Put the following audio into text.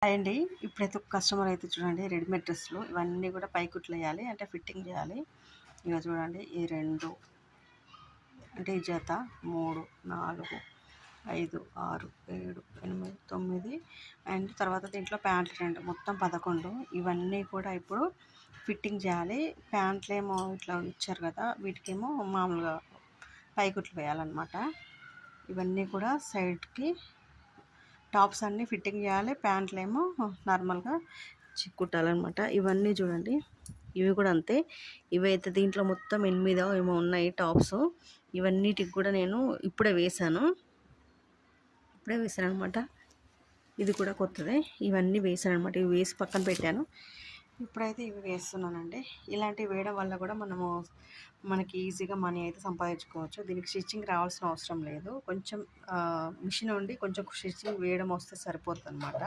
Hi అండి. ఇప్పుడైతే ఒక కస్టమర్ అయితే చూడండి రెడీమేడ్ డ్రెస్సులు ఇవన్నీ కూడా పైకుట్లు వేయాలి అంటే ఫిట్టింగ్ చేయాలి. ఇక చూడండి ఈ 2 అంటే ఈ జత 3, 4, 5, 6, 7, 8, 9 అండ్ తర్వాత దీంట్లో ప్యాంట్లు 2 మొత్తం 11 ఇవన్నీ కూడా ఇప్పుడు ఫిట్టింగ్ చేయాలి. ప్యాంట్లేమో ఇట్లా ఇచ్చారు కదా, వీటికేమో మామూలుగా పైకుట్లు వేయాలన్నమాట. ఇవన్నీ కూడా సైడ్కి టాప్స్ అన్నీ ఫిట్టింగ్ చేయాలి, ప్యాంట్లు ఏమో నార్మల్గా కుట్టాలన్నమాట. ఇవన్నీ చూడండి, ఇవి కూడా అంతే. ఇవైతే దీంట్లో మొత్తం 8 ఏమో ఉన్నాయి టాప్స్. ఇవన్నిటికి కూడా నేను ఇప్పుడే వేసాను అనమాట. ఇది కూడా కొత్తదే. ఇవన్నీ వేసాను అనమాట. ఇవి వేసి పక్కన పెట్టాను. ఇప్పుడైతే ఇవి వేస్తున్నానండి. ఇలాంటివి వేయడం వల్ల కూడా మనకి ఈజీగా మనీ అయితే సంపాదించుకోవచ్చు. దీనికి స్టిచ్చింగ్ రావాల్సిన అవసరం లేదు. కొంచెం మిషన్ ఉండి కొంచెం స్టిచ్చింగ్ వేయడం వస్తే సరిపోతుంది అనమాట.